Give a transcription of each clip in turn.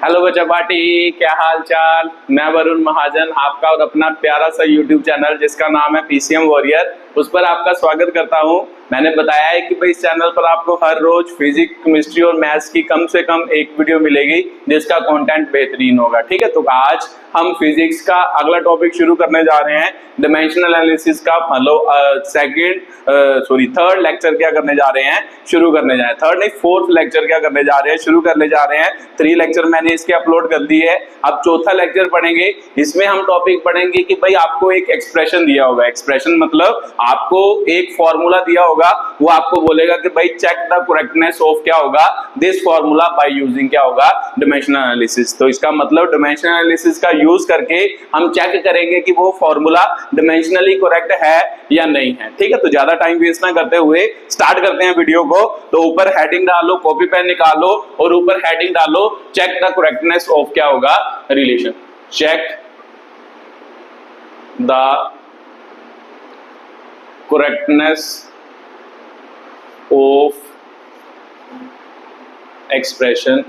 Hello बच्चा party, क्या हाल चाल। मैं वरुण महाजन, आपका और अपना प्यारा सा यूट्यूब चैनल जिसका नाम है पीसीएम वॉरियर, उस पर आपका स्वागत करता हूं। मैंने बताया है कि भाई इस चैनल पर आपको हर रोज फिजिक्स, केमिस्ट्री और मैथ्स की कम से कम एक वीडियो मिलेगी जिसका कंटेंट बेहतरीन होगा। ठीक है, तो आज हम फिजिक्स का अगला टॉपिक शुरू करने जा रहे हैं, डायमेंशनल एनालिसिस का थर्ड लेक्चर क्या करने जा रहे हैं, शुरू करने जा रहे हैं। थर्ड नहीं, फोर्थ लेक्चर क्या करने जा रहे हैं, शुरू करने जा रहे हैं। 3 लेक्चर मैंने इसके अपलोड कर दिए है, अब चौथा लेक्चर पढ़ेंगे। इसमें हम टॉपिक पढ़ेंगे कि भाई आपको एक एक्सप्रेशन दिया होगा, एक्सप्रेशन मतलब आपको एक फॉर्मूला दिया होगा, वो आपको बोलेगा कि भाई चेक द करेक्टनेस ऑफ क्या होगा, दिस फॉर्मूला बाय यूजिंग क्या होगा, डायमेंशनल एनालिसिस। तो इसका मतलब डायमेंशनल एनालिसिस का यूज करके हम चेक करेंगे कि वो फॉर्मूला डायमेंशनली करेक्ट है या नहीं है। ठीक है, तो ज्यादा टाइम वेस्ट ना करते हुए स्टार्ट करते हैं वीडियो को। तो ऊपर हेडिंग डालो, कॉपी पेन निकालो और ऊपर हेडिंग डालो, चेक द करेक्टनेस ऑफ क्या होगा, relation. Check the correctness of expression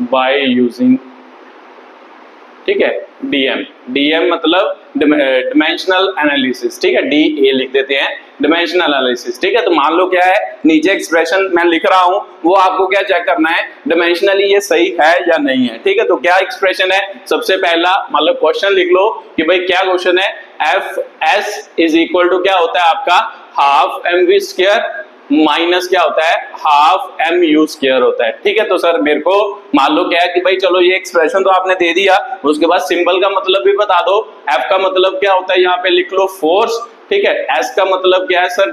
by using, ठीक है, डीएम मतलब डायमेंशनल एनालिसिस। ठीक है, डी लिख देते हैं, डायमेंशनल एनालिसिस। ठीक है, तो मान लो क्या है, नीचे एक्सप्रेशन मैं लिख रहा हूं, वो आपको क्या चेक करना है, डायमेंशनली ये सही है या नहीं है। ठीक है, तो क्या एक्सप्रेशन है, सबसे पहला मतलब क्वेश्चन लिख लो कि भाई क्या क्वेश्चन है, F S is equal to क्या होता है आपका, half M V square minus क्या होता है, हाफ एम यू स्क्वायर होता है। ठीक है, तो सर मेरे को मान लो क्या है कि भाई चलो ये एक्सप्रेशन तो आपने दे दिया, उसके बाद सिंबल का मतलब भी बता दो। एफ का मतलब क्या होता है, यहाँ पे लिख लो फोर्स। ठीक है, एस का मतलब क्या है सर,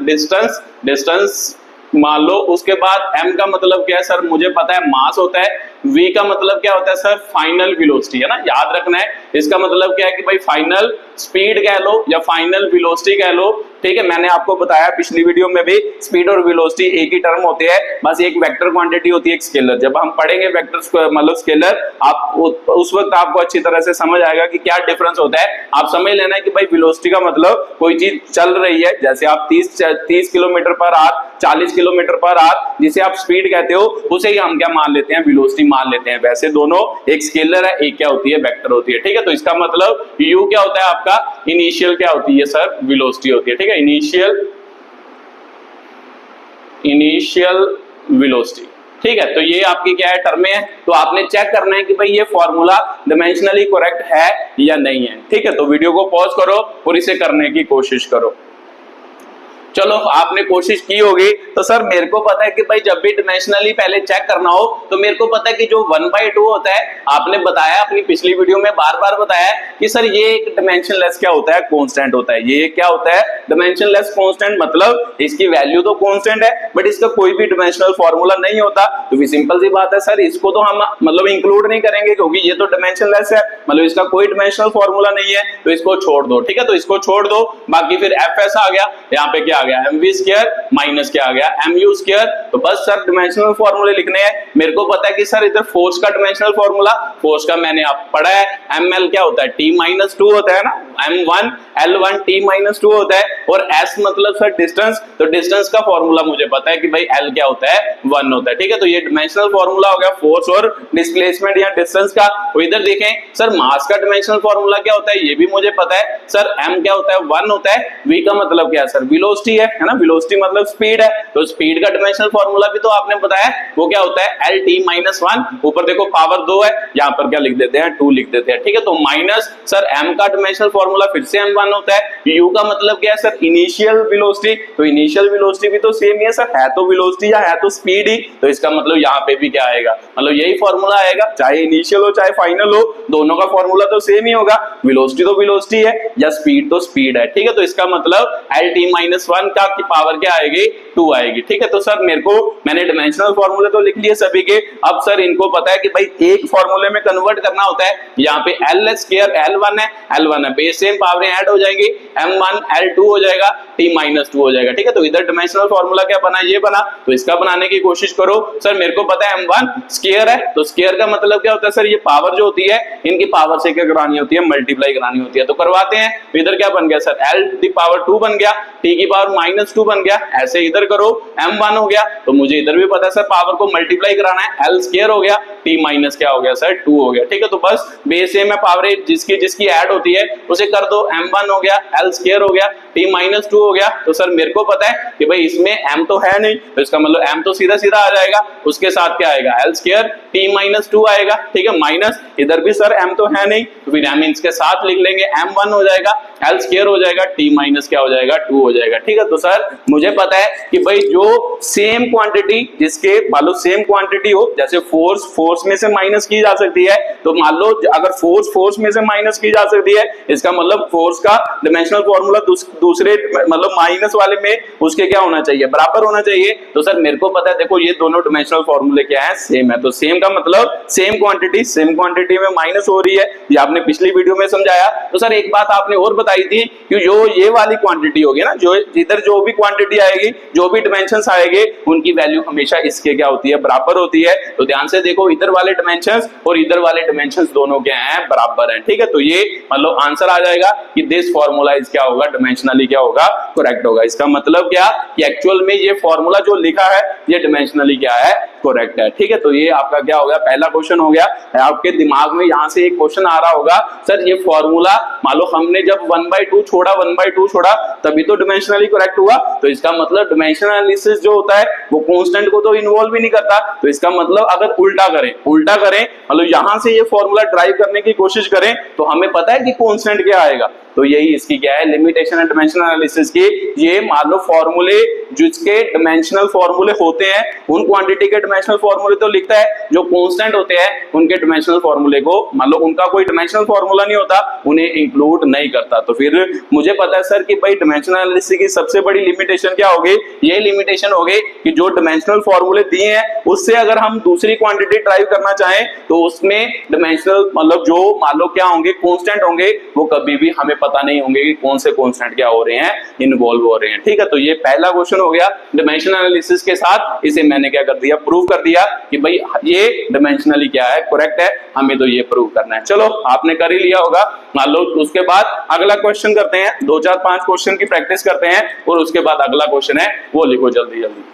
डिस्टेंस मान लो। उसके बाद एम का मतलब क्या है सर, मुझे पता है मास होता है। वी का मतलब क्या होता है सर, फाइनल वेलोसिटी है ना, याद रखना है। इसका मतलब क्या है कि भाई फाइनल स्पीड कह लो या फाइनल वेलोसिटी कह लो। ठीक है, मैंने आपको बताया पिछली वीडियो में भी, स्पीड और वेलोसिटी एक ही टर्म होते हैं, बस एक वेक्टर क्वांटिटी होती है, एक स्केलर। जब हम पढ़ेंगे वेक्टर मतलब स्केलर, आप उस वक्त आपको अच्छी तरह से समझ आएगा कि क्या डिफरेंस होता है। आप समझ लेना है कि भाई वेलोसिटी का मतलब कोई चीज चल रही है, जैसे आप 30 kilometre per hour, 40 kilometre per hour जिसे आप स्पीड कहते हो, उसे ही हम क्या मान लेते हैं, वेलोसिटी मान लेते हैं। वैसे दोनों एक स्केलर है, एक क्या होती है, वेक्टर होती है। ठीक है, तो इसका मतलब u क्या होता है आपका, इनिशियल क्या होती है सर, वेलोसिटी होती है। ठीक है, इनिशियल वेलोसिटी। ठीक है, तो ये आपकी क्या है, टर्म है। तो आपने चेक करना है कि भाई ये फॉर्मूला डायमेंशनली करेक्ट है या नहीं है। ठीक है, तो वीडियो को पॉज करो और इसे करने की कोशिश करो। चलो आपने कोशिश की होगी, तो सर मेरे को पता है कि भाई जब भी डायमेंशनली पहले चेक करना हो तो मेरे को पता है कि जो 1/2 होता है, आपने बताया अपनी पिछली वीडियो में बार बार बताया कि सर ये एक डायमेंशनलेस क्या होता है, कांस्टेंट होता है। ये क्या होता है, डायमेंशनलेस कांस्टेंट, मतलब इसकी वैल्यू तो कांस्टेंट है बट इसका कोई भी डायमेंशनल फार्मूला नहीं होता। तो भी सिंपल सी बात है सर, इसको तो हम मतलब इंक्लूड नहीं करेंगे क्योंकि ये तो डायमेंशनलेस है, मतलब इसका कोई डायमेंशनल फार्मूला नहीं है, तो इसको छोड़ दो। ठीक है, तो इसको छोड़ दो। बाकी फिर एफ एस आ गया, यहाँ पे क्या आ गया, एम वी स्क्वायर माइनस क्या आ गया, एम यू स्क्वायर। तो बस सर डायमेंशनल फार्मूले लिखने हैं। मेरे को पता है कि सर इधर फोर्स का डायमेंशनल फार्मूला, फोर्स का मैंने आप पढ़ा है, एम एल क्या होता है, T-2 होता है ना, M1 L1 T-2 होता है। और S मतलब सर डिस्टेंस, तो डिस्टेंस का फार्मूला मुझे पता है कि भाई L क्या होता है, 1 होता है। ठीक है, तो ये डायमेंशनल फार्मूला हो गया फोर्स और डिस्प्लेसमेंट या डिस्टेंस का। और इधर देखें सर मास का डायमेंशनल फार्मूला क्या होता है, ये भी मुझे पता है सर, M क्या होता है, 1 होता है। V का मतलब क्या है सर, वेलोसिटी है ना, वेलोसिटी मतलब स्पीड है, तो स्पीड का डायमेंशनल फार्मूला भी तो आपने बताया, वो क्या होता है, LT-1। ऊपर देखो पावर 2 है, यहाँ पर क्या लिख देते हैं, 2 लिख देते हैं। ठीक है, तो माइनस सर M का डायमेंशनल फार्मूला फिर से M1 होता है। U का मतलब क्या है सर, इनिशियल वेलोसिटी, तो इनिशियल वेलोसिटी भी तो सेम ही है सर, है तो वेलोसिटी या है तो स्पीड ही, तो इसका मतलब यहाँ पे भी क्या आएगा, मतलब यही फार्मूला आएगा, चाहे इनिशियल हो चाहे फाइनल हो, दोनों का फार्मूला तो सेम ही होगा। वेलोसिटी तो वेलोसिटी है या स्पीड तो स्पीड है। ठीक है, तो इसका मतलब LT-1 का पावर क्या आएगी, 2 आएगी। ठीक है, तो सर मेरे को, मैंने डायमेंशनल फार्मूले तो लिख लिए सभी के। अब सर इनको पता है कि भाई एक फार्मूले में कन्वर्ट करना होता है, यहाँ पे L स्क्वायर L1 है, बेस बेस सेम पावरें ऐड हो जाएंगी, m1 L2 हो जाएगा, t-2 हो जाएगा। ठीक है, तो इधर डायमेंशनल फार्मूला क्या बना, ये बना, तो इसका बनाने की कोशिश करो। सर मेरे को पता है m1 स्क्वायर है, तो स्क्वायर का मतलब क्या होता है सर, ये पावर जो होती है इनकी पावर से क्या करानी होती है, मल्टीप्लाई करानी होती है। तो करवाते हैं, तो इधर क्या बन गया सर, L⁻2 बन गया, t⁻2 बन गया, ऐसे इधर करो, m1 हो गया, तो मुझे इधर भी पता है सर पावर को मल्टीप्लाई कराना है, L स्क्वायर हो गया, t माइनस क्या हो गया सर 2 हो गया। ठीक है, तो बस बेस सेम है, पावर जिसकी जिसकी ऐड होती है उसे कर दो, m1 हो गया, L स्क्वायर हो गया, t-2 हो गया। तो सर मेरे को पता है कि भाई इसमें m तो है नहीं, तो इसका मतलब m तो सीधा सीधा आ जाएगा, उसके साथ क्या आएगा, L स्क्वायर t-2 आएगा। ठीक है, माइनस इधर भी सर m तो है नहीं, तो फिर m इसके साथ लिख लेंगे, m1 हो जाएगा, L स्क्वायर हो जाएगा, t माइनस क्या हो जाएगा 2 हो जाएगा। ठीक है, तो सर मुझे पता है कि भाई जो सेम क्वांटिटी, जिसके मान लो सेम क्वांटिटी हो, जैसे फोर्स में से माइनस की जा सकती है, तो मान लो अगर फोर्स में से माइनस की जा सकती है, इसका मतलब फोर्स का डायमेंशनल फार्मूला दूसरे मतलब माइनस वाले में उसके क्या होना चाहिए, बराबर होना चाहिए। तो सर मेरे को पता है, देखो ये दोनों डायमेंशनल फार्मूले क्या है, सेम है, तो सेम का मतलब सेम क्वांटिटी में माइनस हो रही है, ये आपने पिछली वीडियो में समझाया। तो सर एक बात आपने और बताई थी कि जो ये वाली क्वांटिटी होगी ना, जो इधर जो भी क्वांटिटी आएगी, जो भी डायमेंशंस आएंगे, उनकी वैल्यू हमेशा इसके क्या होती है, बराबर होती है। तो ध्यान से देखो, इधर वाले डायमेंशंस और इधर वाले डायमेंशंस दोनों क्या हैं, बराबर हैं। ठीक है, तो ये मतलब आंसर आ जाएगा कि दिस फार्मूला इज क्या होगा, डायमेंशनली क्या होगा, करेक्ट होगा। इसका मतलब क्या कि एक्चुअल में ये फार्मूला जो लिखा है ये डायमेंशनली क्या है, करेक्ट है। ठीक है, तो ये आपका क्या हो गया, पहला क्वेश्चन हो गया। आपके दिमाग में यहां से एक क्वेश्चन आ रहा होगा, सर ये फार्मूला मान लो हमने जब 1/2 छोड़ा तभी तो डायमेंशनली करेक्ट हुआ, तो इसका मतलब डायमेंशनल एनालिसिस जो होता है वो कांस्टेंट को तो इन्वॉल्व ही नहीं करता। तो इसका मतलब अगर उल्टा करें मतलब यहां से ये फार्मूला ड्राइव करने की कोशिश करें, तो हमें पता है कि कांस्टेंट क्या आएगा। तो यही इसकी क्या है, लिमिटेशन एंड डायमेंशनल एनालिसिस की। ये मान लो फार्मूले जिसके डायमेंशनल फार्मूले होते हैं, उन क्वांटिटी के डायमेंशनल फार्मूले तो लिखता है, जो कांस्टेंट होते हैं उनके डायमेंशनल फार्मूले को मान लो उनका कोई डायमेंशनल फार्मूला नहीं होता, उन्हें इंक्लूड नहीं करता। तो फिर मुझे पता है सर कि भाई डायमेंशनल एनालिसिस की सबसे बड़ी लिमिटेशन क्या होगी, ये लिमिटेशन होगी कि जो डायमेंशनल फार्मूले दिए हैं उससे अगर हम दूसरी क्वांटिटी ड्राइव करना चाहें तो उसमें डायमेंशनल मतलब जो मान लो क्या होंगे, कांस्टेंट होंगे, वो कभी भी हमें पता नहीं होंगे कि कौन से कांस्टेंट क्या हो रहे हैं, इन्वॉल्व हो रहे हैं। ठीक है, तो ये पहला क्वेश्चन हो गया डायमेंशनल एनालिसिस के साथ। इसे मैंने क्या कर दिया, प्रूव कर दिया कि भाई ये डायमेंशनली क्या है, करेक्ट है, हमें तो ये प्रूव करना है। चलो आपने कर ही लिया होगा, मान लो उसके बाद अगला क्वेश्चन करते हैं, 2 4 5 क्वेश्चन की प्रैक्टिस करते हैं और उसके बाद अगला क्वेश्चन है वो लिखो जल्दी जल्दी।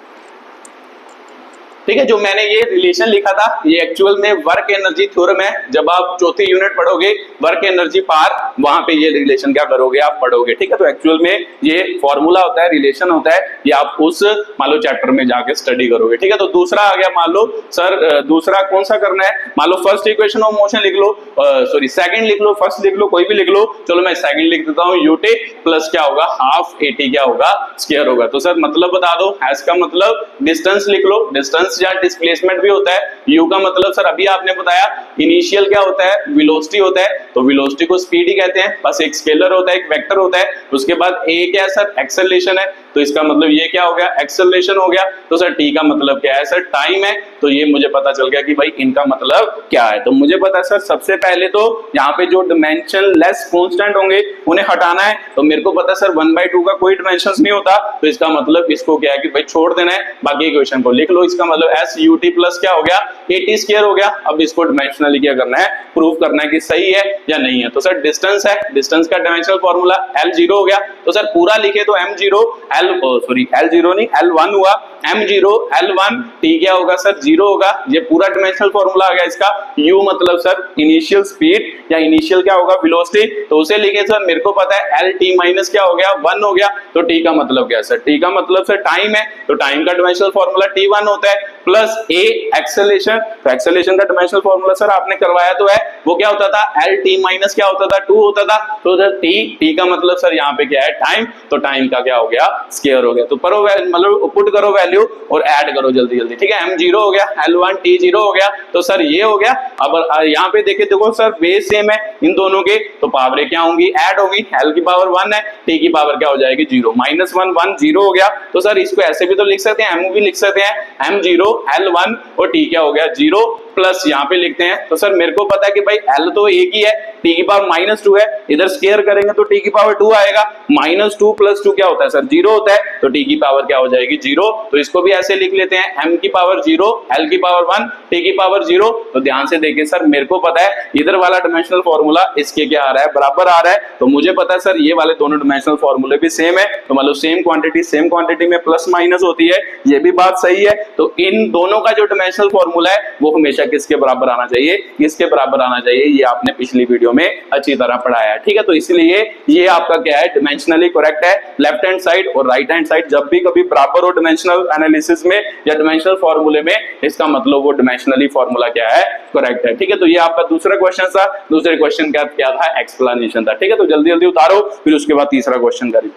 ठीक है, जो मैंने ये रिलेशन लिखा था ये एक्चुअल में वर्क एनर्जी थ्योरम है। जब आप चौथी यूनिट पढ़ोगे वर्क एनर्जी पार, वहां पे ये रिलेशन क्या करोगे, आप पढ़ोगे। ठीक है, तो एक्चुअल में ये फॉर्मूला होता है, रिलेशन होता है, ये आप उस मान लो चैप्टर में जाके स्टडी करोगे। ठीक है, तो दूसरा आ गया, मान लो सर दूसरा कौन सा करना है, मान लो फर्स्ट इक्वेशन ऑफ मोशन लिख लो, सॉरी सेकंड लिख लो, फर्स्ट लिख लो, कोई भी लिख लो। चलो मैं सेकंड लिख देता हूँ, यूटी प्लस क्या होगा, हाफ एटी क्या होगा, स्क्वायर होगा। तो सर मतलब बता दो, एस का मतलब डिस्टेंस लिख लो, डिस्टेंस या डिस्प्लेसमेंट भी होता है। यू का मतलब सर अभी आपने बताया इनिशियल क्या होता है, वेलोसिटी होता है, तो वेलोसिटी को स्पीड ही कहते हैं। बस एक स्केलर होता है, एक वेक्टर होता है। उसके बाद ए क्या है सर, एक्सेलरेशन है, तो इसका मतलब ये क्या हो गया, एक्सेलरेशन हो गया। तो सर टी का मतलब क्या है सर, टाइम है। तो ये मुझे पता चल गया कि भाई इनका मतलब क्या है। तो मुझे पता है सर सबसे पहले तो यहाँ पे जो डायमेंशन लेस कांस्टेंट होंगे उन्हें हटाना है। तो मेरे को पता है सर 1/2 का कोई डायमेंशंस नहीं होता, तो इसका मतलब इसको क्या है कि भाई छोड़ देना है, बाकी इक्वेशन को लिख लो। इसका मतलब एस यू टी प्लस क्या हो गया, एटी स्क्वायर हो गया। अब इसको डायमेंशनली क्या करना है, प्रूव करना है कि सही है या नहीं है। तो सर डिस्टेंस है, डिस्टेंस का डायमेंशनल फॉर्मूला L0 हो गया। तो सर पूरा लिखे तो M0 L0 नहीं L1 हुआ, M0 L1 T क्या होगा सर, 0 होगा। ये पूरा डायमेंशनल फॉर्मूला आ गया इसका। U मतलब सर इनिशियल स्पीड या इनिशियल क्या होगा, वेलोसिटी, तो उसे लिखे सर मेरे को पता है LT माइनस क्या हो गया, 1 हो गया। तो T का मतलब क्या है सर, T का मतलब सर टाइम है, तो टाइम का डायमेंशनल फॉर्मूला T1 होता है, प्लस A एक्सेलरेशन। तो एक्सेलरेशन का डायमेंशनल फॉर्मूला सर आपने करवाया तो है, वो क्या होता था, LT माइनस क्या होता था, 2 होता था। तो सर T का मतलब सर यहाँ पे क्या है, टाइम, तो टाइम का क्या हो गया, स्क्वायर हो गया। तो परो मतलब पुट करो वैल्यू और ऐड करो जल्दी जल्दी। ठीक है, M0 हो गया, L1 T0 हो गया। तो सर ये हो गया। अब यहाँ पे देखे देखो सर बेस सेम है इन दोनों के, तो पावरें क्या होंगी, ऐड होगी। L की पावर 1 है, T की पावर क्या हो जाएगी, 0, -1 1 0 हो गया। तो सर इसको ऐसे भी तो लिख सकते हैं, M भी लिख सकते हैं, M0 L1 और T क्या हो गया, 0। प्लस यहाँ पे लिखते हैं। तो सर मेरे को पता है कि भाई L तो एक ही है, t की पावर -2 है, इधर स्क्वायर करेंगे तो t की पावर 2 आएगा, -2 + 2 क्या होता है सर 0 होता है, तो t की पावर क्या हो जाएगी 0। तो इसको भी ऐसे लिख लेते हैं m की पावर 0, L की पावर 1, t की पावर 0। तो ध्यान से देखिए सर मेरे को पता है इधर वाला डायमेंशनल फॉर्मूला इसके क्या आ रहा है, बराबर आ रहा है। तो मुझे पता है सर ये वाले दोनों डायमेंशनल फॉर्मूले भी सेम है, तो मतलब सेम क्वांटिटी में प्लस माइनस होती है, ये भी बात सही है। तो इन दोनों का जो डायमेंशनल फॉर्मूला है वो हमेशा किसके बराबर आना चाहिए, इसके बराबर आना चाहिए। ये आपने पिछली वीडियो में अच्छी तरह पढ़ाया है, ठीक है। तो इसलिए ये आपका क्या है, डायमेंशनली करेक्ट है। लेफ्ट हैंड साइड और राइट हैंड साइड जब भी कभी बराबर हो डायमेंशनल एनालिसिस में या डायमेंशनल फॉर्मूले में, इसका मतलब वो डायमेंशनली फॉर्मूला क्या है, करेक्ट है, ठीक है। तो ये आपका दूसरा क्वेश्चन था। दूसरे क्वेश्चन का क्या था, एक्सप्लेनेशन था, ठीक है। तो जल्दी जल्दी उतारो, फिर उसके बाद तीसरा क्वेश्चन करें।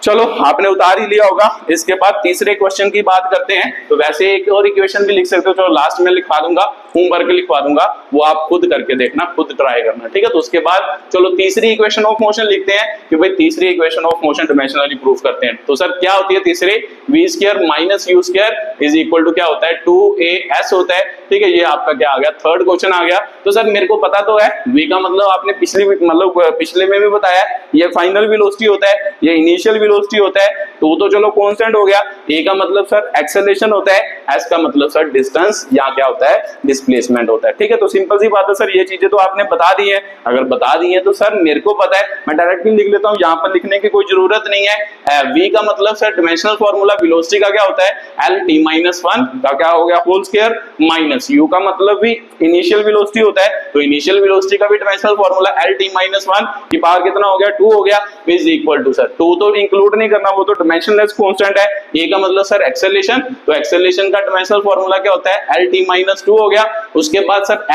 चलो आपने उतार ही लिया होगा। इसके बाद तीसरे क्वेश्चन की बात करते हैं। तो वैसे एक और इक्वेशन भी लिख सकते हो, चलो लास्ट में लिखवा दूंगा, होमवर्क लिखवा दूंगा, वो आप खुद करके देखना, खुद ट्राई करना, ठीक है। तो उसके बाद चलो तीसरी इक्वेशन ऑफ मोशन लिखते हैं कि भाई तीसरी equation of motion dimensionally proof करते हैं। तो सर क्या होती है तीसरी, v² - u² = क्या होता है 2as होता है, ठीक है। ये आपका क्या आ गया, थर्ड क्वेश्चन आ गया। तो सर मेरे को पता तो है v का मतलब आपने पिछले में भी बताया, ये फाइनल वेलोसिटी होता है, ये इनिशियल वेलोसिटी होता है। तो चलो कांस्टेंट हो गया। a का मतलब सर एक्सेलरेशन होता है, s का मतलब सर डिस्टेंस या क्या होता है, डिस्प्लेसमेंट होता है, ठीक है। तो सिंपल सी बात है सर, ये चीजें तो आपने बता दी है। अगर बता दी है तो सर मेरे को पता है, मैं डायरेक्टली लिख लेता हूं, यहां पर लिखने की कोई जरूरत नहीं है। v का मतलब सर डायमेंशनल फार्मूला वेलोसिटी का क्या होता है, Lt-1 का क्या हो गया होल स्क्वायर, माइनस u का मतलब भी इनिशियल वेलोसिटी होता है, तो इनिशियल वेलोसिटी का भी डायमेंशनल फार्मूला Lt-1 की पावर कितना हो गया 2 हो गया, इज इक्वल टू सर 2 तो इंक्लूड नहीं करना, वो तो डायमेंशनलेस कांस्टेंट है। a का मतलब सर एक्सेलरेशन, तो एक्सेलरेशन का डायमेंशनल फार्मूला क्या होता है Lt-2 हो गया। उसके बाद सर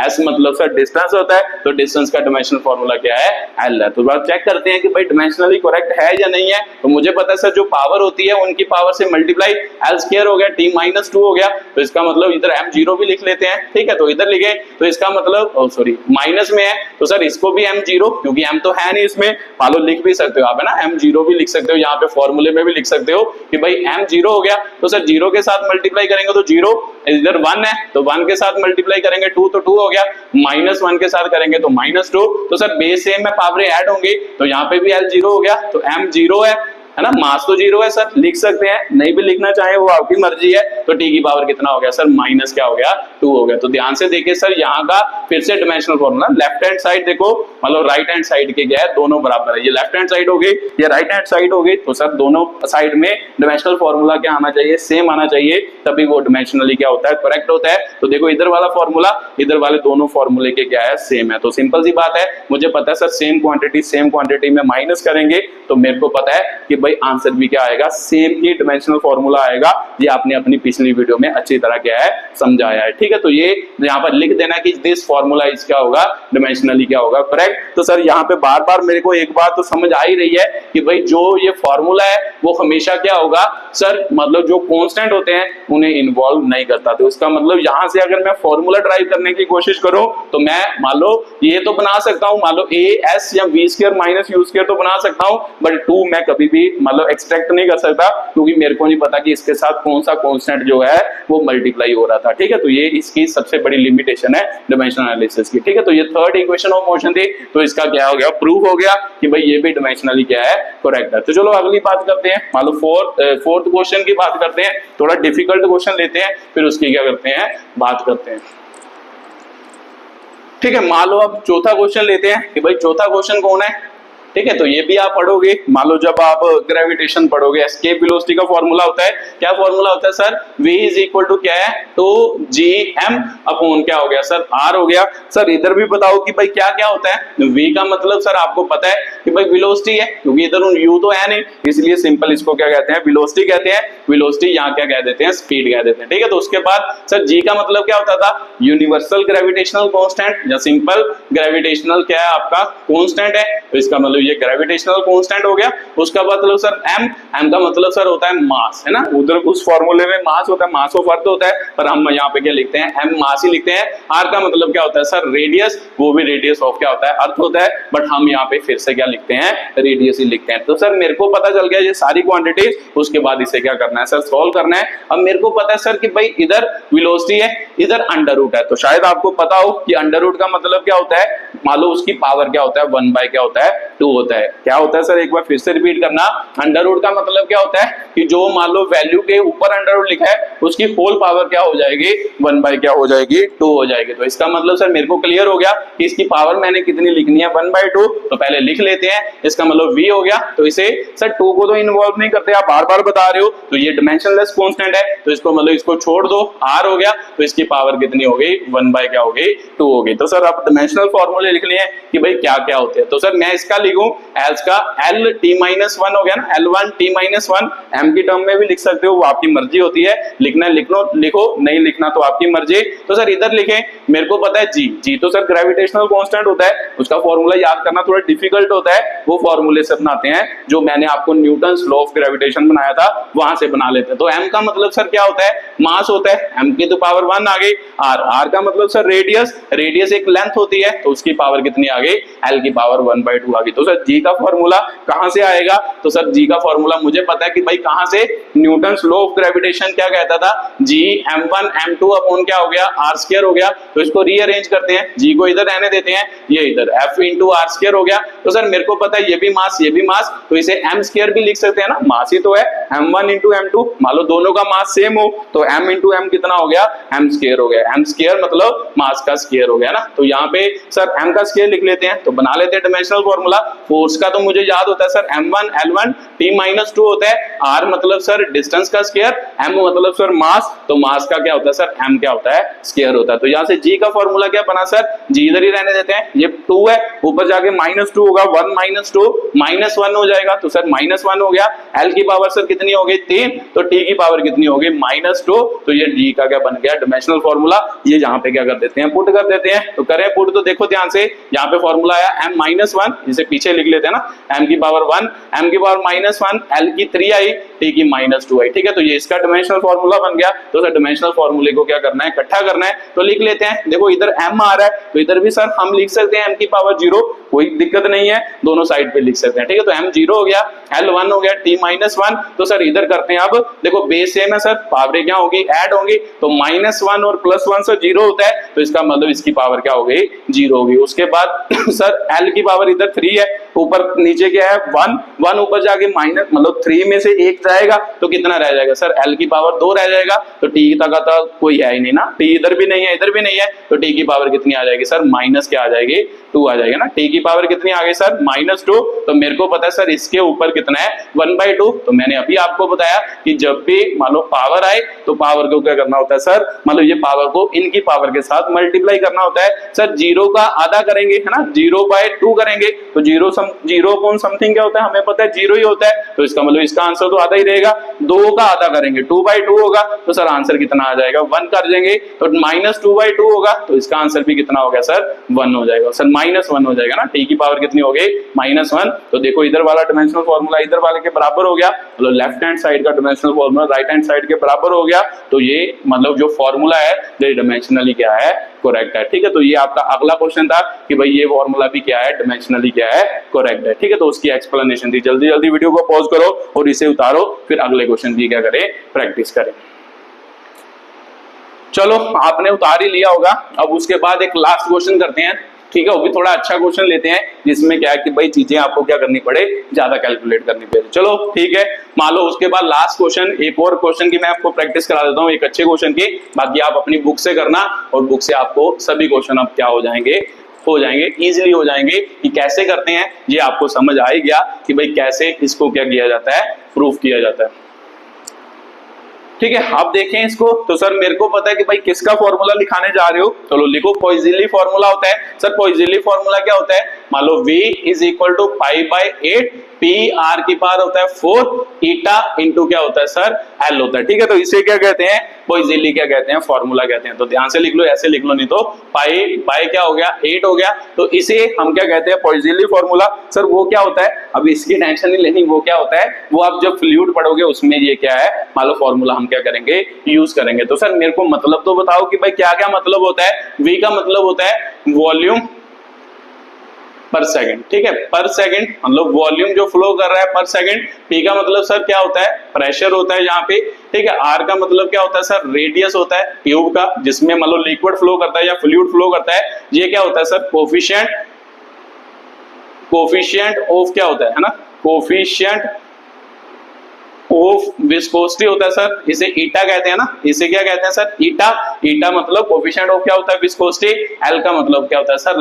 s मतलब सर डिस्टेंस होता है, तो डिस्टेंस का डायमेंशनल फार्मूला क्या है, l है। तो बात चेक करते हैं कि भाई डायमेंशनली करेक्ट है या नहीं है। तो मुझे पता है सर जो पावर होती है उनकी पावर से मल्टीप्लाई l² हो गया, t-2 हो गया, तो इसका मतलब इधर m0 भी लिख लेते हैं, ठीक है। तो इधर लिखे तो इसका मतलब सॉरी माइनस में है, तो सर इसको भी m0, क्योंकि m तो है नहीं इसमें, मान लो लिख भी सकते हो आप, है ना, m0 भी लिख सकते हो, यहाँ पे फॉर्मूले में भी लिख सकते हो कि भाई m0 हो गया। तो सर 0 के साथ मल्टीप्लाई करेंगे तो 0, इधर 1 है तो 1 के साथ मल्टीप्लाई करेंगे 2 तो 2 हो गया, -1 के साथ करेंगे तो -2। तो सर बेस सेम में पावरें ऐड होंगी, तो यहाँ पे भी l0 हो गया, तो m0 है ना, मास तो 0 है सर, लिख सकते हैं, नहीं भी लिखना चाहे वो आपकी मर्जी है। तो t की पावर कितना हो गया सर, माइनस क्या हो गया 2 हो गया। तो ध्यान से देखिए सर, यहाँ का फिर से dimensional formula, left hand side देखो, मतलब राइट हैंड साइड के क्या है, दोनों बराबर है। ये लेफ्ट हैंड साइड हो गई, ये राइट हैंड साइड हो गई, तो सर दोनों साइड में डायमेंशनल फॉर्मूला क्या आना चाहिए, सेम आना चाहिए, तभी वो डायमेंशनली क्या होता है, करेक्ट होता है। तो देखो इधर वाला फॉर्मूला, इधर वाले दोनों फॉर्मूले के क्या है, सेम है। तो सिंपल सी बात है, मुझे पता है सर सेम क्वांटिटी में माइनस करेंगे तो मेरे को पता है कि भाई आंसर भी क्या आएगा, सेम ही डायमेंशनल फॉर्मूला आएगा। ये आपने अपनी पिछली वीडियो में अच्छी तरह क्या है, समझाया है, ठीक है। तो ये यहाँ पर लिख देना कि दिस फॉर्मूला इज क्या होगा, डायमेंशनली क्या होगा, करेक्ट। तो सर यहाँ पे बार बार मेरे को एक बात तो समझ आ ही रही है कि भाई जो ये फॉर्मूला है वो हमेशा क्या होगा सर, मतलब जो कांस्टेंट होते हैं उन्हें इन्वॉल्व नहीं करता। तो इसका मतलब यहाँ से अगर मैं फॉर्मूला ड्राइव करने की कोशिश करूं तो मैं मान लो ये तो बना सकता हूं, मान लो as या v² - u² तो बना सकता हूं, बट 2 मैं कभी भी मतलब एक्सट्रैक्ट नहीं कर सकता, क्योंकि मेरे को नहीं पता कि इसके साथ कौन सा कांस्टेंट जो है वो मल्टीप्लाई हो रहा था, ठीक है। तो ये इसकी सबसे बड़ी लिमिटेशन है डायमेंशनल एनालिसिस की, ठीक है। तो ये थर्ड इक्वेशन ऑफ मोशन थी, तो इसका क्या हो गया, प्रूफ हो गया कि भाई ये भी डायमेंशनली क्या है, करेक्ट है। तो चलो अगली बात करते हैं, मान लो फोर्थ क्वेश्चन की बात करते हैं। थोड़ा डिफिकल्ट क्वेश्चन लेते हैं, फिर उसकी क्या करते हैं, बात करते हैं, ठीक है। मान लो अब चौथा क्वेश्चन लेते हैं कि भाई चौथा क्वेश्चन कौन है, ठीक है। तो ये भी आप पढ़ोगे, मान लो जब आप ग्रेविटेशन पढ़ोगे, एस्केप वेलोसिटी का फॉर्मूला होता है, क्या फॉर्मूला होता है सर, v = क्या है, तो gm अपॉन क्या हो गया सर, r हो गया। सर इधर भी बताओ कि भाई क्या क्या होता है। v का मतलब सर आपको पता है कि भाई वेलोसिटी है, क्योंकि इधर u तो है नहीं, इसलिए सिंपल इसको क्या कहते हैं, वेलोसिटी कहते हैं। वेलोसिटी यहाँ क्या कह देते हैं, स्पीड कह देते हैं, ठीक है। तो उसके बाद सर g का मतलब क्या होता था, यूनिवर्सल ग्रेविटेशनल कांस्टेंट या सिंपल ग्रेविटेशनल क्या है आपका कांस्टेंट है, तो इसका मतलब ये ग्रेविटेशनल कांस्टेंट हो गया। उसका मतलब सर m का मतलब सर होता है मास, है ना, उधर उस फॉर्मूले में मास होता है, मास ऑफ अर्थ होता है, पर हम यहाँ पे क्या लिखते हैं, m मास ही लिखते हैं। r का मतलब क्या होता है सर, रेडियस, वो भी रेडियस ऑफ क्या होता है, अर्थ होता है, बट हम यहाँ पे फिर से क्या लिखते हैं, रेडियस ही लिखते हैं। तो सर मेरे को पता चल गया ये सारी क्वांटिटीज, उसके बाद इसे क्या करना करना है सर, सोल्व करना है। अब मेरे को पता है सर कि भाई इधर वेलोसिटी है, इधर अंडर रूट है, तो शायद आपको पता हो कि अंडर रूट का मतलब क्या होता है, मान लो उसकी पावर क्या होता है, 1 बाय क्या होता है 2 होता है। क्या होता है सर, एक बार फिर से रिपीट करना, अंडर रूट का मतलब क्या होता है कि जो मान लो वैल्यू के ऊपर अंडर रूट लिखा है उसकी होल पावर क्या हो जाएगी, 1 बाय क्या हो जाएगी 2 हो जाएगी। तो इसका मतलब सर मेरे को क्लियर हो गया कि इसकी पावर मैंने कितनी लिखनी है 1 बाय 2, तो पहले लिख लेते हैं। इसका मतलब v हो गया, तो इसे सर 2 को तो इन्वॉल्व नहीं करते, आप बार बार बता रहे हो, तो ये डायमेंशनलेस कांस्टेंट है, तो इसको मतलब इसको छोड़ दो, r हो गया, तो इसकी पावर कितनी हो गई 1 बाय क्या हो गई 2 हो गई। तो सर आप डायमेंशनल फॉर्मूले लिख लिए कि भाई क्या क्या होते हैं। तो सर मैं इसका लिखूं एज का l t-1 हो गया ना, l1 t-1, m की टर्म में भी लिख सकते हो, वो आपकी मर्जी होती है, लिखना लिखो, नहीं लिखना तो आपकी मर्जी। तो सर इधर लिखें, मेरे को पता है g तो सर ग्रेविटेशनल कांस्टेंट होता है, उसका फॉर्मूला याद करना थोड़ा डिफिकल्ट होता है, वो फॉर्मूले से बनाते हैं जो मैंने आपको न्यूटन्स लॉ ऑफ ग्रेविटेशन बनाया था वहां से बना लेते हैं। तो m का मतलब सर क्या होता है, मास होता है, m की तो पावर 1 आ गई, r का मतलब सर रेडियस एक लेंथ होती है, तो उसकी पावर कितनी आ गई, l की पावर 1 बाय 2 आ गई। तो सर g का फॉर्मूला कहां से आएगा, तो सर g का फॉर्मूला मुझे पता है कि भाई कहां से, न्यूटन्स लॉ ऑफ ग्रेविटेशन क्या कहता था, g m1 m2 अपॉन क्या हो गया r² हो गया। तो इसको रीअरेंज करते हैं, g को इधर रहने देते हैं, ये इधर f इंटू r² हो गया। तो सर मेरे को पता है ये भी मास, तो इसे m² भी लिख सकते हैं ना, मास ही तो है, m1 इंटू m2, मान लो दोनों का मास सेम हो तो m इंटू m कितना हो गया, m² हो गया, m² मतलब मास का स्क्वायर हो गया ना। तो यहाँ पे सर m का स्क्वायर लिख लेते हैं, तो बना लेते हैं डायमेंशनल फॉर्मूला। फोर्स का तो मुझे याद होता है सर m1 l1 t-2 होता है, r मतलब सर डिस्टेंस का स्क्वायर, m मतलब सर मास, तो मास का क्या होता है सर, m क्या होता है स्क्वायर होता है। तो यहाँ से g का फॉर्मूला क्या बना सर, g इधर ही रहने देते हैं, ये 2 है, ऊपर जाके -2 होगा, 1 - 2 -1 हो जाएगा, तो सर -1 हो गया। l की पावर सर कितनी हो गई 3, तो t की पावर कितनी हो गई -2, तो ये g का क्या बन गया डायमेंशनल फॉर्मूला। ये यहाँ पे क्या कर देते हैं, पुट कर देते हैं, तो करें पुट, तो देखो ध्यान से, यहाँ पे फॉर्मूला आया m-1, इसे पीछे लिख लेते हैं ना, m की पावर 1, m की पावर -1, l की 3 आई, t की -2 आई, ठीक है। तो ये इसका डायमेंशनल फॉर्मूला बन गया। तो सर डायमेंशनल फॉर्मूले को क्या करना है, इकट्ठा करना है, तो लिख लेते हैं। देखो इधर m आ रहा है, तो इधर भी सर हम लिख सकते हैं m की पावर 0, कोई दिक्कत नहीं है, दोनों साइड पे लिख सकते हैं, ठीक है। तो m 0 हो गया, l 1 हो गया, t-1, तो सर इधर करते हैं, अब देखो बेस सेम है सर, पावरें क्या होगी, ऐड होंगी, तो -1 और +1 सर 0 होता है, तो इसका मतलब इसकी पावर क्या हो गई 0 होगी। उसके बाद सर l की पावर इधर 3 है, ऊपर नीचे क्या है 1 ऊपर जाके माइनस मतलब 3 में से 1 जाएगा, तो कितना रह जाएगा सर, l की पावर 2 रह जाएगा, तो t तक का कोई है ही नहीं ना, t इधर भी नहीं है, इधर भी नहीं है, तो t की पावर कितनी आ जाएगी सर, माइनस क्या आ जाएगी 2 आ जाएगा ना। t की पावर कितनी आ गई सर -2, तो मेरे को पता है सर इसके ऊपर कितना है 1/2, तो मैंने अभी आपको बताया कि जब भी मान लो पावर आए तो पावर को क्या करना होता है सर, मतलब ये पावर को इनकी पावर के साथ मल्टीप्लाई करना होता है। सर 0 का आधा करेंगे है ना, 0/2 करेंगे, तो 0 अपॉन समथिंग क्या होता है, हमें पता है 0 ही होता है, तो इसका मतलब इसका आंसर तो आधा ही रहेगा। 2 का आधा करेंगे 2/2 होगा, तो सर आंसर कितना आ जाएगा 1 कर देंगे, तो -2/2 होगा, तो इसका आंसर भी कितना हो गया सर 1 हो जाएगा, सर -1 हो जाएगा ना। t की पावर कितनी हो गई -1, तो देखो इधर वाला डायमेंशनल फॉर्मूला इधर वाले के बराबर हो गया, मतलब लेफ्ट हैंड साइड का dimensional formula right hand side के बराबर हो गया, तो ये मतलब जो फॉर्मूला है ये डायमेंशनली क्या है, करेक्ट है, ठीक है। तो ये आपका अगला क्वेश्चन था कि भाई ये फॉर्मूला भी क्या है, डायमेंशनली क्या है, करेक्ट है, ठीक है। तो उसकी एक्सप्लेनेशन थी, जल्दी जल्दी वीडियो को पॉज करो और इसे उतारो, फिर अगले क्वेश्चन की क्या करें, प्रैक्टिस करें। चलो आपने उतार ही लिया होगा, अब उसके बाद एक लास्ट क्वेश्चन करते हैं, ठीक है। वो भी थोड़ा अच्छा क्वेश्चन लेते हैं जिसमें क्या है कि भाई चीजें आपको क्या करनी पड़े, ज्यादा कैलकुलेट करनी पड़े। चलो ठीक है, मान लो उसके बाद लास्ट क्वेश्चन, एक और क्वेश्चन की मैं आपको प्रैक्टिस करा देता हूँ, एक अच्छे क्वेश्चन की, बाकी आप अपनी बुक से करना, और बुक से आपको सभी क्वेश्चन अब क्या हो जाएंगे, इजीली हो जाएंगे कि कैसे करते हैं, ये आपको समझ आ ही गया कि भाई कैसे इसको क्या किया जाता है, प्रूफ किया जाता है, ठीक है। आप देखें इसको, तो सर मेरे को पता है कि भाई किसका फॉर्मूला लिखाने जा रहे हो, चलो लिखो, पॉइज़िली फॉर्मूला होता है। सर पॉइज़िली फॉर्मूला क्या होता है, मान लो v = π/8, p r की पावर होता है 4, ईटा इंटू क्या होता है सर l होता है, ठीक है। तो इसे क्या कहते हैं, पॉइज़िली क्या कहते हैं, फॉर्मूला कहते हैं। तो ध्यान से लिख लो, ऐसे लिख लो, नहीं तो पाई क्या हो गया 8 हो गया, तो इसे हम क्या कहते हैं, पॉइज़िली फॉर्मूला। सर वो क्या होता है, अब इसकी टेंशन नहीं लेनी, वो क्या होता है, वो आप जब फ्लूइड पढ़ोगे उसमें ये क्या है, मान लो फॉर्मूला हम क्या करेंगे, यूज करेंगे। तो सर मेरे को मतलब तो बताओ कि भाई क्या क्या मतलब होता है। v का मतलब होता है वॉल्यूम पर सेकंड, ठीक है, पर सेकंड मतलब वॉल्यूम जो फ्लो कर रहा है पर सेकंड। P का मतलब सर क्या होता है, प्रेशर होता है यहाँ पे, ठीक है। R का मतलब क्या होता है सर, रेडियस होता है ट्यूब का जिसमें मतलब लिक्विड फ्लो करता है या फ्लूइड फ्लो करता है। ये क्या होता है सर, कोफिशिएंट ऑफ क्या होता है ना, कोफिशिएंट ऑफ विस्कोसिटी होता है सर, इसे ईटा कहते हैं ना, इसे क्या कहते हैं सर, ईटा। ईटा मतलब कोफिशिएंट ऑफ क्या होता है, विस्कोसिटी। एल का मतलब क्या होता है सर,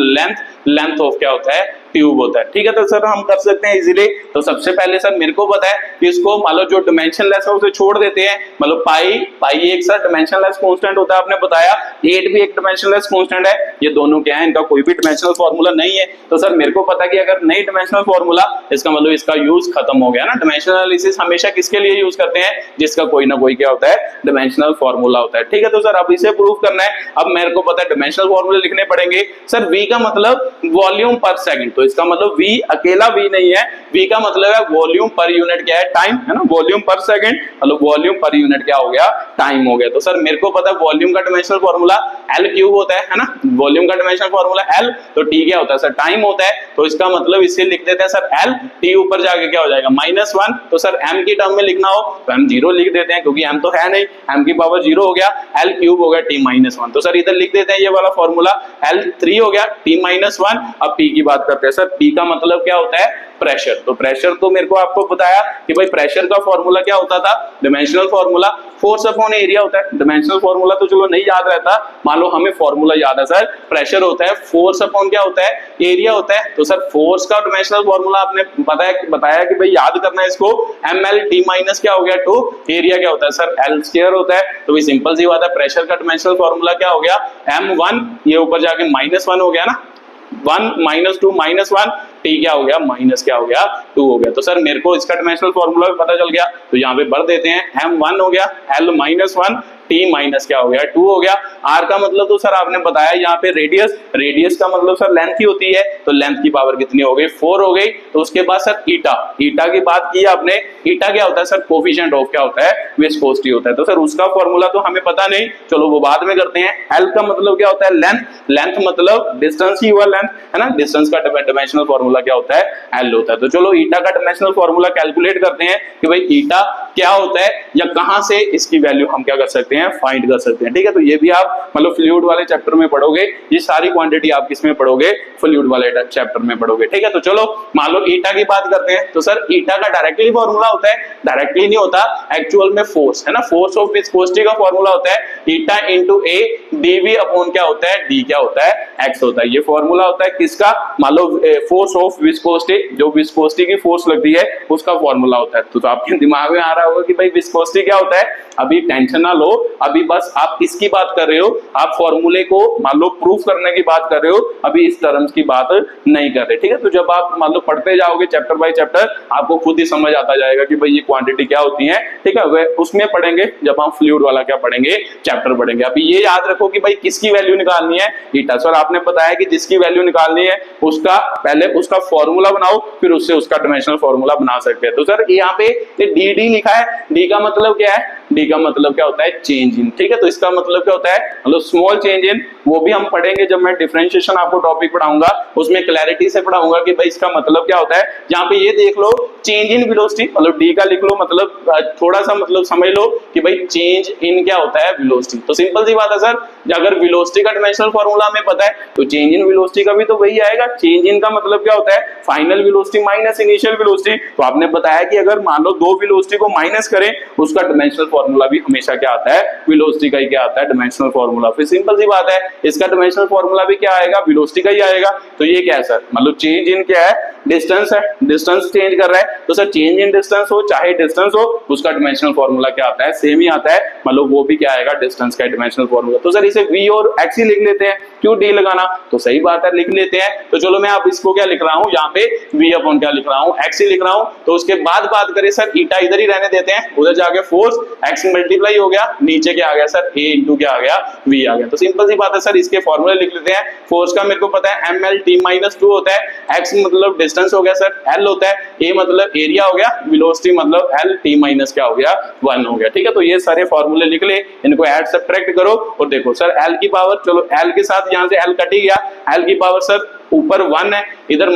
लेंथ ऑफ क्या होता है, ट्यूब होता है, ठीक है। तो सर हम कर सकते हैं इजीली। तो सबसे पहले सर मेरे को पता है कि इसको मान लो जो डिमेंशनलेस है उसे छोड़ देते हैं, मतलब पाई एक सर डिमेंशनलेस कांस्टेंट होता है, आपने बताया 8 भी एक डिमेंशनलेस कांस्टेंट है। ये दोनों क्या है, इनका कोई भी डिमेंशनल फार्मूला नहीं है। तो सर मेरे को पता है कि अगर नहीं डिमेंशनल फार्मूला, इसका मतलब इसका यूज खत्म हो गया ना। डिमेंशनल एनालिसिस हमेशा किसके लिए यूज करते हैं, जिसका कोई ना कोई क्या होता है, डिमेंशनल फार्मूला होता है, ठीक है। तो सर अब इसे प्रूव करना है। अब मेरे को पता है डिमेंशनल फार्मूले लिखने पड़ेंगे। सर V का मतलब वॉल्यूम पर सेकंड, तो इसका मतलब V अकेला V नहीं है, V का मतलब है वॉल्यूम पर यूनिट क्या है, टाइम, है ना। वॉल्यूम पर सेकंड मतलब वॉल्यूम पर यूनिट क्या हो गया, टाइम हो गया। तो सर मेरे को पता है वॉल्यूम का डिमेंशनल फार्मूला L क्यूब होता है ना। वॉल्यूम का डिमेंशनल फार्मूला L, तो T क्या होता है सर, टाइम होता है। तो इसका मतलब इसे लिख देते हैं सर L, T ऊपर जाके क्या हो जाएगा -1। तो सर M की टर्म में लिखना हो तो हम 0 लिख देते हैं क्योंकि M तो है नहीं, M की पावर 0 हो गया, L क्यूब हो गया T -1। तो सर इधर लिख देते हैं ये वाला फार्मूला, L 3 हो गया T -1। अब P की बात करते हैं सर, P का मतलब क्या होता है, प्रेशर। तो प्रेशर तो मेरे को आपको बताया कि भाई प्रेशर का फार्मूला क्या होता था, dimensional formula force upon area होता है। डिमेंशनल फार्मूला तो चलो नहीं याद रहता, मान लो हमें फार्मूला याद है सर, प्रेशर होता है फोर्स अपॉन क्या होता है, एरिया होता है। तो सर फोर्स का डिमेंशनल फार्मूला आपने बताया कि भाई याद करना है इसको, ml t माइनस क्या हो गया 2, एरिया क्या होता है सर L स्क्वायर होता है। तो भाई सिंपल सी बात है, प्रेशर का डिमेंशनल फार्मूला क्या हो गया, m1, ये ऊपर जाके -1 हो गया ना, 1 -2 -1, T क्या हो गया, माइनस क्या हो गया 2 हो गया। तो सर मेरे को इसका डिमेंशनल फार्मूला भी पता चल गया, तो यहाँ पे भर देते हैं, m1 हो गया, L -1, T माइनस क्या हो गया 2 हो गया। R का मतलब तो सर आपने बताया यहाँ पे रेडियस का मतलब सर लेंथ ही होती है, तो लेंथ की पावर कितनी हो गई, 4 हो गई। तो उसके बाद सर ईटा की बात की आपने, ईटा क्या होता है सर, कोफिशिएंट ऑफ क्या होता है, विस्कोसिटी होता है। तो सर उसका फार्मूला तो हमें पता नहीं, चलो वो बाद में करते हैं। L का मतलब क्या होता है, लेंथ मतलब डिस्टेंस ही हुआ लेंथ, है ना। डिस्टेंस का डिमेंशनल फार्मूला क्या होता है, L होता है। तो चलो ईटा का डिमेंशनल फार्मूला कैलकुलेट करते हैं कि भाई ईटा क्या होता है या कहां से इसकी वैल्यू हम क्या कर सकते हैं, फाइंड कर सकते हैं, ठीक है। तो ये भी आप मतलब फ्लूइड वाले चैप्टर में पढ़ोगे, ये सारी क्वांटिटी आप किसमें पढ़ोगे, फ्लूइड वाले चैप्टर में पढ़ोगे, ठीक है। तो चलो मान लो ईटा की बात करते हैं। तो सर ईटा का डायरेक्टली फार्मूला होता है, डायरेक्टली नहीं होता, एक्चुअल में फोर्स, है ना, फोर्स ऑफ विस्कोसिटी का फार्मूला होता है ईटा इंटू ए डीवी अपॉन क्या होता है, डी क्या होता है, एक्स होता है। ये फार्मूला होता है किसका, मान लो फोर्स ऑफ विस्कोसिटी, जो विस्कोसिटी की फोर्स लगती है उसका फार्मूला होता है। तो आपके दिमाग में आ रहा होगा कि भाई विस्कोसिटी क्या होता है, अभी टेंशन ना लो, अभी बस आप इसकी बात कर रहे हो, आप फॉर्मूले को मान लो प्रूफ करने की बात कर रहे हो, अभी इस टर्म्स की बात नहीं कर रहे, ठीक है। तो जब आप मान लो पढ़ते जाओगे चैप्टर बाय चैप्टर, आपको खुद ही समझ आता जाएगा कि भाई ये क्वांटिटी क्या होती है, ठीक है। वह उसमें पढ़ेंगे जब हम फ्लूइड वाला क्या पढ़ेंगे, चैप्टर पढ़ेंगे। अभी ये याद रखो कि भाई किसकी वैल्यू निकालनी है, ईटा। सर आपने बताया कि जिसकी वैल्यू निकालनी है उसका पहले उसका फॉर्मूला बनाओ, फिर उससे उसका डिमेंशनल फॉर्मूला बना सकते हैं। तो सर यहाँ पे डी लिखा है, डी का मतलब क्या है, डी का मतलब क्या होता है, चेंज इन, ठीक है। तो इसका मतलब क्या होता है, मतलब स्मॉल चेंज इन, वो भी हम पढ़ेंगे जब मैं डिफरेंशिएशन आपको टॉपिक पढ़ाऊंगा, उसमें क्लैरिटी से पढ़ाऊंगा कि भाई इसका मतलब क्या होता है। यहाँ पे ये देख लो चेंज इन वेलोसिटी, मतलब डी का लिख लो, मतलब थोड़ा सा मतलब समझ लो कि भाई चेंज इन क्या होता है, वेलोसिटी। तो सिंपल सी बात है सर, अगर वेलोसिटी का डिमेंशनल फार्मूला हमें पता है तो चेंज इन वेलोसिटी का भी तो वही आएगा। चेंज इन का मतलब क्या होता है, final velocity minus initial velocity. तो आपने बताया कि अगर मान लो दो वेलोसिटी को माइनस करें, उसका डिमेंशनल फार्मूला भी हमेशा क्या आता है, वेलोसिटी का ही क्या आता है, डिमेंशनल फार्मूला। फिर सिंपल सी बात है, इसका डिमेंशनल फार्मूला भी क्या आएगा, वेलोसिटी का ही आएगा। तो ये क्या है सर, मतलब चेंज इन क्या है, डिस्टेंस है, डिस्टेंस चेंज कर रहा है। तो सर चेंज इन डिस्टेंस हो चाहे डिस्टेंस हो, उसका डिमेंशनल फार्मूला क्या आता है, सेम ही आता है, मतलब वो भी क्या आएगा, डिस्टेंस का डिमेंशनल फार्मूला। तो सर इसे v और x ही लिख लेते हैं, क्यों d लगाना, तो सही बात है लिख लेते हैं। तो चलो मैं आप इसको क्या लिख रहा हूं, यहाँ पे v अपॉन क्या लिख रहा हूं, x ही लिख रहा हूं। तो उसके बाद बात करें सर, ईटा इधर ही रहने देते हैं, उधर जाके फोर्स x मल्टीप्लाई हो गया, नीचे क्या आ गया सर, a इंटू क्या आ गया, v आ गया। तो सिंपल सी बात है सर, इसके फॉर्मूले लिख लेते हैं। फोर्स का मेरे को पता है ml t - 2 होता है, x मतलब डिस्टेंस हो गया सर, l होता है, a मतलब एरिया हो गया, वेलोसिटी मतलब l, t माइनस क्या हो गया, 1 हो गया, ठीक है। तो ये सारे फॉर्मूले लिख ले, इनको ऐड सब्ट्रैक्ट करो और देखो सर l की पावर, चलो l के साथ यहाँ से l कट ही गया, l की पावर सर ऊपर 1 है, इधर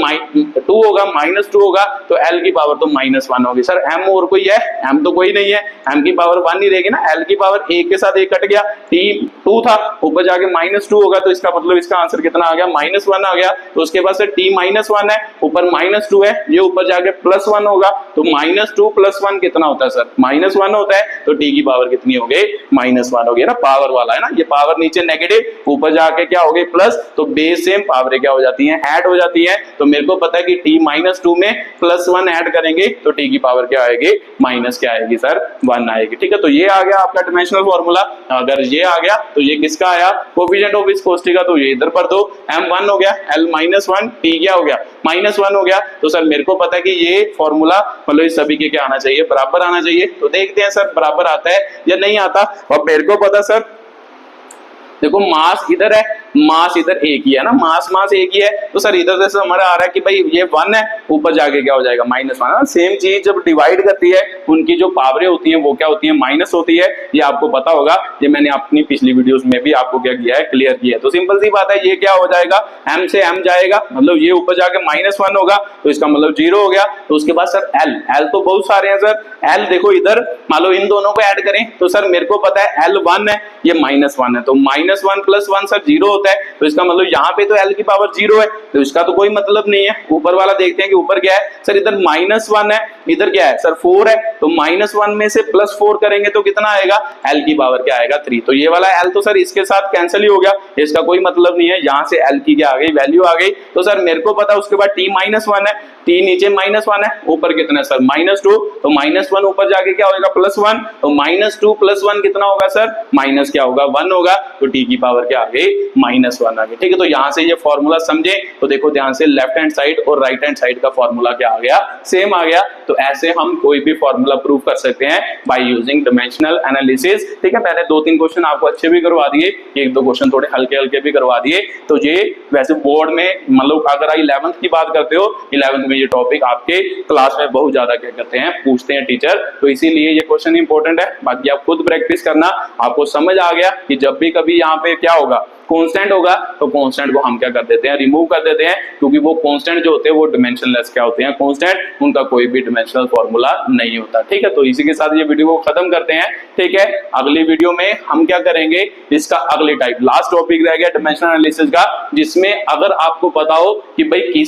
2 होगा, -2 होगा, तो l की पावर तो -1 होगी। सर m और कोई है? m तो कोई नहीं है, m की पावर 1 ही रहेगी ना, l की पावर 1 के साथ 1 कट गया, t 2 था, ऊपर जाके -2 होगा, तो इसका मतलब इसका आंसर कितना आ गया? -1 आ गया। तो उसके बाद सर t -1 है, ऊपर -2 है, ये ऊपर जाके +1 होगा, तो -2 + 1 कितना होता है सर? -1 होता है, तो t की पावर कितनी हो गई? -1 हो गई ना, पावर वाला है ना, ये पावर नीचे नेगेटिव, ऊपर जाके क्या हो गई? प्लस, तो बेस सेम, पावर क्या हो जाती है? ऐड हो जाती है। तो मेरे को पता है कि t -2 में +1 ऐड करेंगे तो t की पावर क्या आएगी? माइनस क्या आएगी सर? 1 आएगी। ठीक है, तो ये आ गया आपका डायमेंशनल फॉर्मूला। अगर ये आ गया तो ये किसका आया? कोएफिशिएंट ऑफ विस्कोसिटी का, तो ये इधर पर दो, m1 हो गया, l -1, t क्या हो गया? -1 हो गया। तो सर मेरे को पता है कि ये फॉर्मूला मतलब इस सभी के क्या आना चाहिए? बराबर आना चाहिए। तो देखते हैं सर बराबर आता है या नहीं आता। और मेरे को पता सर, देखो मास इधर है, मास इधर एक ही है ना, मास एक ही है, तो सर इधर से हमारा आ रहा है कि भाई ये 1 है, ऊपर जाके क्या हो जाएगा? -1। सेम चीज जब डिवाइड करती है, उनकी जो पावरें होती हैं वो क्या होती है? माइनस होती है। ये आपको पता होगा, ये मैंने अपनी पिछली वीडियोस में भी आपको क्या किया है? क्लियर किया है। तो सिंपल सी बात है, ये क्या हो जाएगा? m से m जाएगा, मतलब ये ऊपर जाके -1 होगा, तो इसका मतलब 0 हो गया। तो उसके बाद सर l तो बहुत सारे हैं सर, l देखो इधर, मान लो इन दोनों को ऐड करें, तो सर मेरे को पता है l 1 है, ये -1 है, तो -1 + 1 सर 0 होता है। तो इसका मतलब यहाँ पे तो l की पावर 0 है, तो इसका तो कोई मतलब नहीं है। ऊपर वाला देखते हैं कि ऊपर क्या है सर, इधर -1 है, इधर क्या है सर? 4 है, तो -1 में से +4 करेंगे तो कितना आएगा? l की पावर क्या आएगा? 3। तो ये वाला l तो सर इसके साथ कैंसिल ही हो गया, इसका कोई मतलब नहीं है। यहाँ से l की क्या आ गई? वैल्यू आ गई। तो सर मेरे को पता है उसके बाद t -1 है, t नीचे -1 है, ऊपर कितना है सर? -2, तो -1 ऊपर जाके क्या होगा? +1, तो -2 + 1 कितना होगा सर? माइनस क्या होगा? 1 होगा, तो t की पावर क्या आ गई? -1 आ गई। ठीक है, तो यहाँ से ये फॉर्मूला समझे तो देखो ध्यान से, लेफ्ट हैंड साइड और राइट हैंड साइड का फॉर्मूला क्या आ गया? सेम आ गया। तो ऐसे हम कोई भी फॉर्मूला प्रूव कर सकते हैं बाय यूजिंग डायमेंशनल एनालिसिस। ठीक है, मैंने 2-3 क्वेश्चन आपको अच्छे भी करवा दिए, 1-2 क्वेश्चन थोड़े हल्के भी करवा दिए। तो ये वैसे बोर्ड में मतलब अगर 11th की बात करते हो, 11th में ये टॉपिक आपके क्लास में बहुत ज्यादा क्या करते हैं? पूछते हैं टीचर, तो इसीलिए ये क्वेश्चन इंपॉर्टेंट है। बाकी आप खुद प्रैक्टिस करना, आपको समझ आ गया कि जब भी कभी यहाँ पे क्या होगा? कांस्टेंट होगा, तो कांस्टेंट को हम क्या कर देते हैं? रिमूव कर देते हैं, क्योंकि वो कांस्टेंट जो होते हैं वो डिमेंशनलेस क्या होते हैं? कांस्टेंट, उनका कोई भी डिमेंशनल फॉर्मूला नहीं होता। ठीक है, तो इसी के साथ ये वीडियो को खत्म करते हैं। ठीक है, अगली वीडियो में हम क्या करेंगे? इसका अगले टाइप लास्ट टॉपिक रह गया डिमेंशनल एनालिसिस का, जिसमें अगर आपको पता हो कि भाई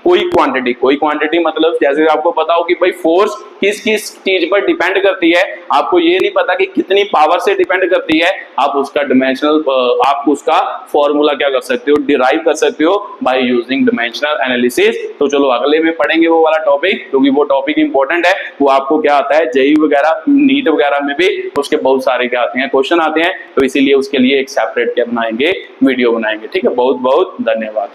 कोई क्वांटिटी मतलब जैसे आपको पता हो कि भाई फोर्स किस किस चीज पर डिपेंड करती है, आपको ये नहीं पता कि कितनी पावर से डिपेंड करती है, आप उसका डिमेंशनल आप उसका फॉर्मूला क्या कर सकते हो? डिराइव कर सकते हो बाय यूजिंग डिमेंशनल एनालिसिस। तो चलो अगले में पढ़ेंगे वो वाला टॉपिक, क्योंकि वो टॉपिक इंपॉर्टेंट है। वो आपको क्या आता है? जेईई वगैरह, नीट वगैरह में भी उसके बहुत सारे क्या आते हैं? क्वेश्चन आते हैं। तो इसीलिए उसके लिए एक सेपरेट क्या बनाएंगे? वीडियो बनाएंगे। ठीक है, बहुत बहुत धन्यवाद।